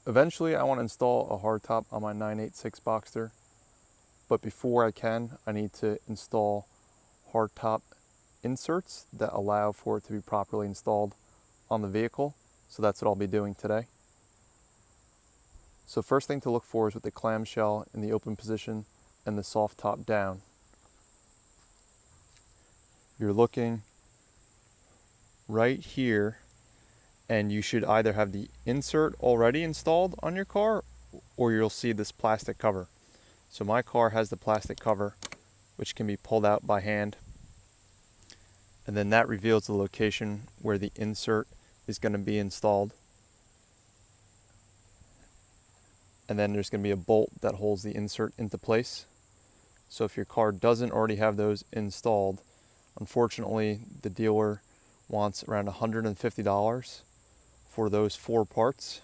Eventually I want to install a hardtop on my 986 Boxster, but before I can, I need to install hardtop inserts that allow for it to be properly installed on the vehicle. So that's what I'll be doing today. So first thing to look for is with the clamshell in the open position and the soft top down. You're looking right here, and you should either have the insert already installed on your car or you'll see this plastic cover. So my car has the plastic cover, which can be pulled out by hand, and then that reveals the location where the insert is going to be installed. And then there's going to be a bolt that holds the insert into place. So if your car doesn't already have those installed, unfortunately the dealer wants around $150 for those 4 parts.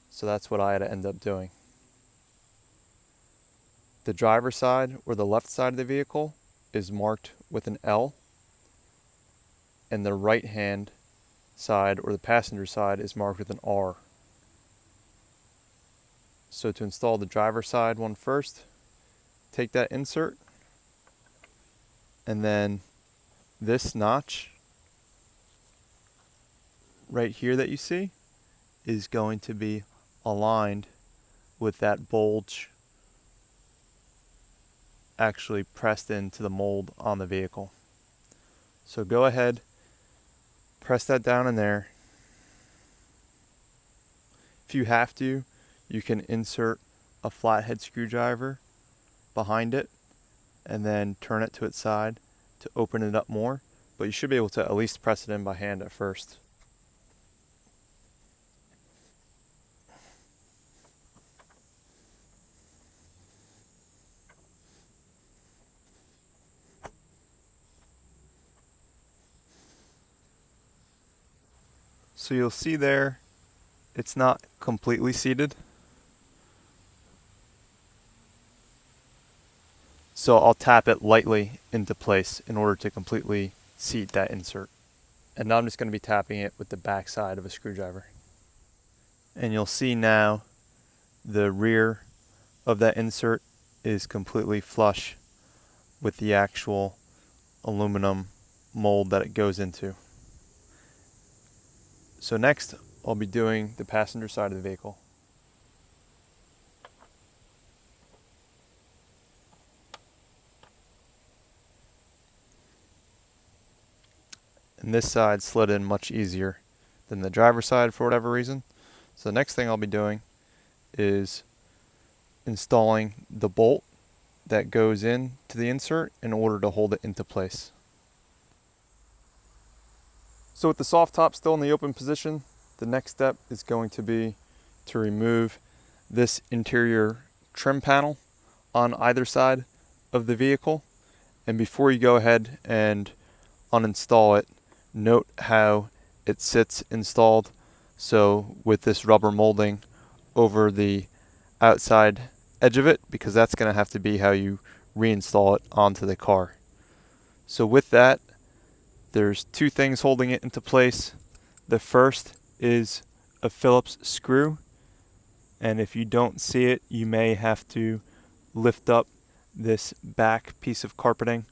So that's what I had to end up doing. The driver's side, or the left side of the vehicle, is marked with an L, and the right hand side, or the passenger side, is marked with an R. So to install the driver's side one first, take that insert, and then this notch right here that you see is going to be aligned with that bulge actually pressed into the mold on the vehicle. So go ahead, press that down in there. If you have to, you can insert a flathead screwdriver behind it and then turn it to its side to open it up more, but you should be able to at least press it in by hand at first. So you'll see there, it's not completely seated. So I'll tap it lightly into place in order to completely seat that insert. And now I'm just going to be tapping it with the back side of a screwdriver. And you'll see now the rear of that insert is completely flush with the actual aluminum mold that it goes into. So next, I'll be doing the passenger side of the vehicle. And this side slid in much easier than the driver's side for whatever reason. So the next thing I'll be doing is installing the bolt that goes in to the insert in order to hold it into place. So with the soft top still in the open position, the next step is going to be to remove this interior trim panel on either side of the vehicle. And before you go ahead and uninstall it, note how it sits installed. So with this rubber molding over the outside edge of it, because that's going to have to be how you reinstall it onto the car. So with that, there's 2 things holding it into place. The first is a Phillips screw, and if you don't see it, you may have to lift up this back piece of carpeting,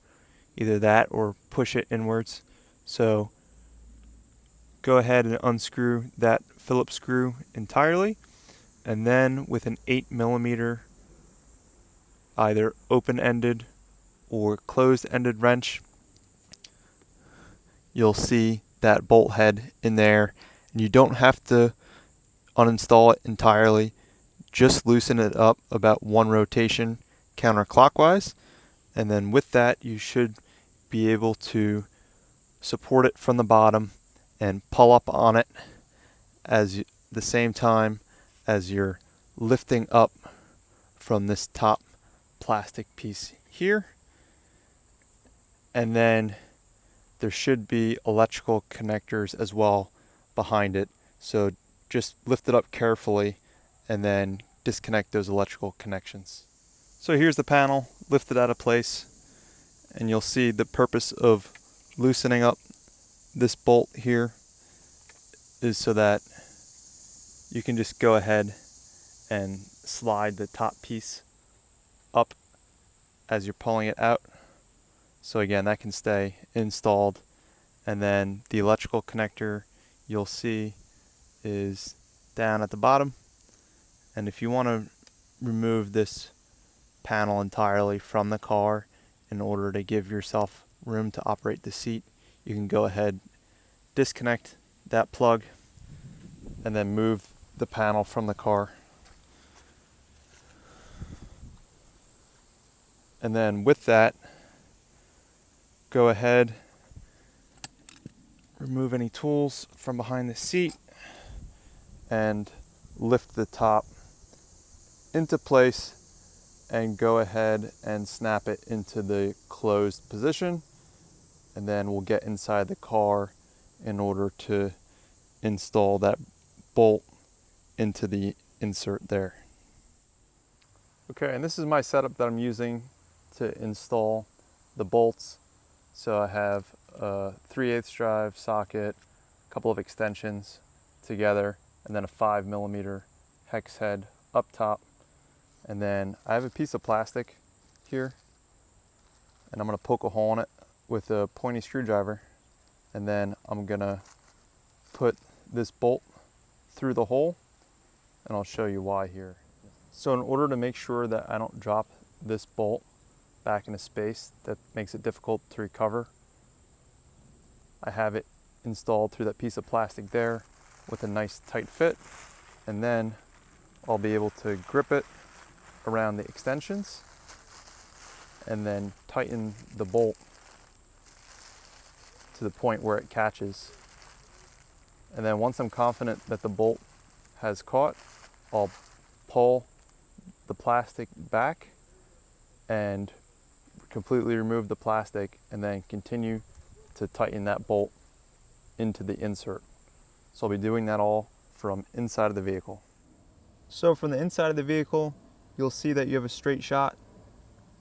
either that or push it inwards. So go ahead and unscrew that Phillips screw entirely, and then with an 8mm either open-ended or closed-ended wrench, you'll see that bolt head in there, and you don't have to uninstall it entirely. Just loosen it up about 1 rotation counterclockwise, and then with that you should be able to support it from the bottom and pull up on it the same time as you're lifting up from this top plastic piece here. And then there should be electrical connectors as well behind it. So just lift it up carefully and then disconnect those electrical connections. So here's the panel lifted out of place, and you'll see the purpose of loosening up this bolt here is so that you can just go ahead and slide the top piece up as you're pulling it out. So again, that can stay installed. And then the electrical connector you'll see is down at the bottom. And if you want to remove this panel entirely from the car in order to give yourself room to operate the seat, you can go ahead, disconnect that plug, and then move the panel from the car. And then with that, go ahead, remove any tools from behind the seat, and lift the top into place and go ahead and snap it into the closed position. And then we'll get inside the car in order to install that bolt into the insert there. Okay, and this is my setup that I'm using to install the bolts. So I have a 3/8 drive socket, a couple of extensions together, and then a 5mm hex head up top. And then I have a piece of plastic here, and I'm gonna poke a hole in it with a pointy screwdriver, and then I'm gonna put this bolt through the hole, and I'll show you why here. So in order to make sure that I don't drop this bolt back into space that makes it difficult to recover, I have it installed through that piece of plastic there with a nice tight fit, and then I'll be able to grip it around the extensions and then tighten the bolt to the point where it catches. And then once I'm confident that the bolt has caught, I'll pull the plastic back and completely remove the plastic, and then continue to tighten that bolt into the insert. So I'll be doing that all from inside of the vehicle. So from the inside of the vehicle, you'll see that you have a straight shot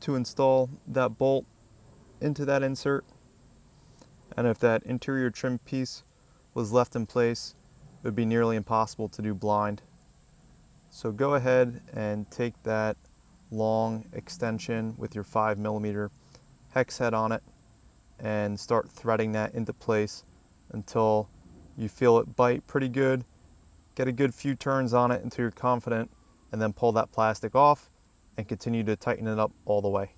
to install that bolt into that insert. And if that interior trim piece was left in place, it would be nearly impossible to do blind. So go ahead and take that long extension with your 5mm hex head on it and start threading that into place until you feel it bite pretty good. Get a good few turns on it until you're confident, and then pull that plastic off and continue to tighten it up all the way.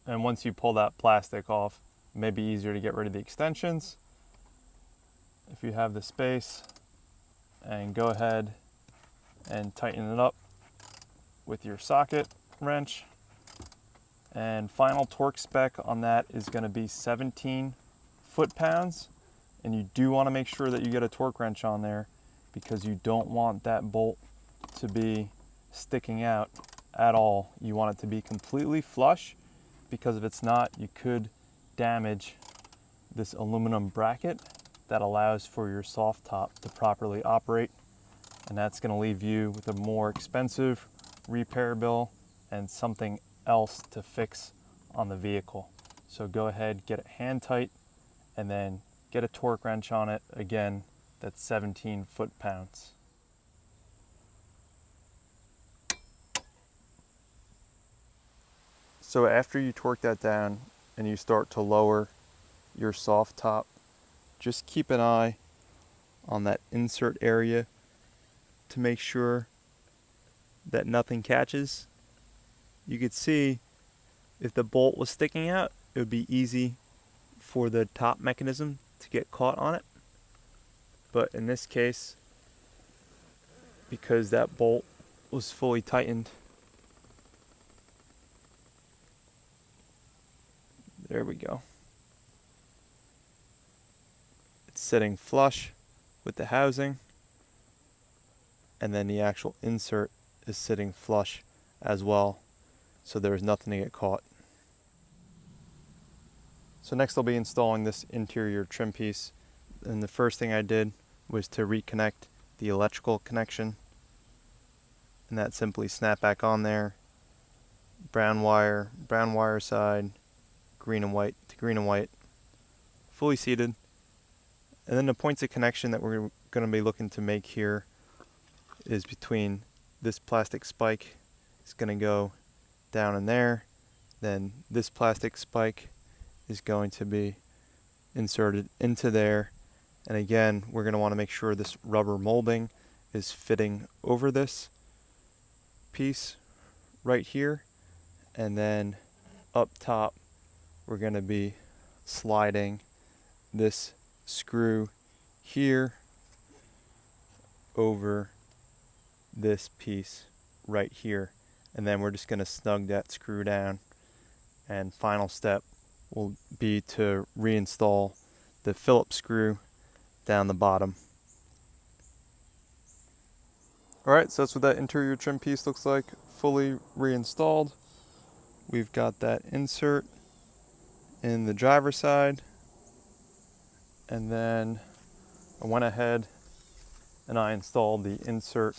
And once you pull that plastic off, it may be easier to get rid of the extensions if you have the space, and go ahead and tighten it up with your socket wrench. And final torque spec on that is going to be 17 foot-pounds, and you do want to make sure that you get a torque wrench on there, because you don't want that bolt to be sticking out at all. You want it to be completely flush, because if it's not, you could damage this aluminum bracket that allows for your soft top to properly operate, and that's going to leave you with a more expensive repair bill and something else to fix on the vehicle. So go ahead, get it hand tight, and then get a torque wrench on it. Again, that's 17 foot-pounds. So after you torque that down and you start to lower your soft top, just keep an eye on that insert area to make sure that nothing catches. You could see if the bolt was sticking out, it would be easy for the top mechanism to get caught on it. But in this case, because that bolt was fully tightened, there we go. It's sitting flush with the housing, and then the actual insert is sitting flush as well, so there's nothing to get caught. So next I'll be installing this interior trim piece, and the first thing I did was to reconnect the electrical connection, and that simply snapped back on there. Brown wire side, green and white to green and white, fully seated. And then the points of connection that we're going to be looking to make here is between this plastic spike is going to go down in there, then this plastic spike is going to be inserted into there, and again we're going to want to make sure this rubber molding is fitting over this piece right here, and then up top we're going to be sliding this screw here over this piece right here, and then we're just going to snug that screw down, and final step will be to reinstall the Phillips screw down the bottom. Alright, so that's what that interior trim piece looks like, fully reinstalled. We've got that insert in the driver's side, and then I went ahead and I installed the insert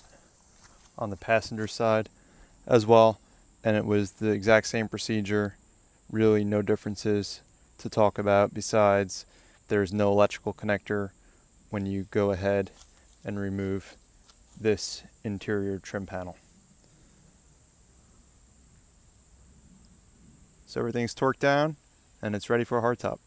on the passenger side as well, and it was the exact same procedure. Really no differences to talk about besides there's no electrical connector when you go ahead and remove this interior trim panel. So everything's torqued down and it's ready for a hardtop.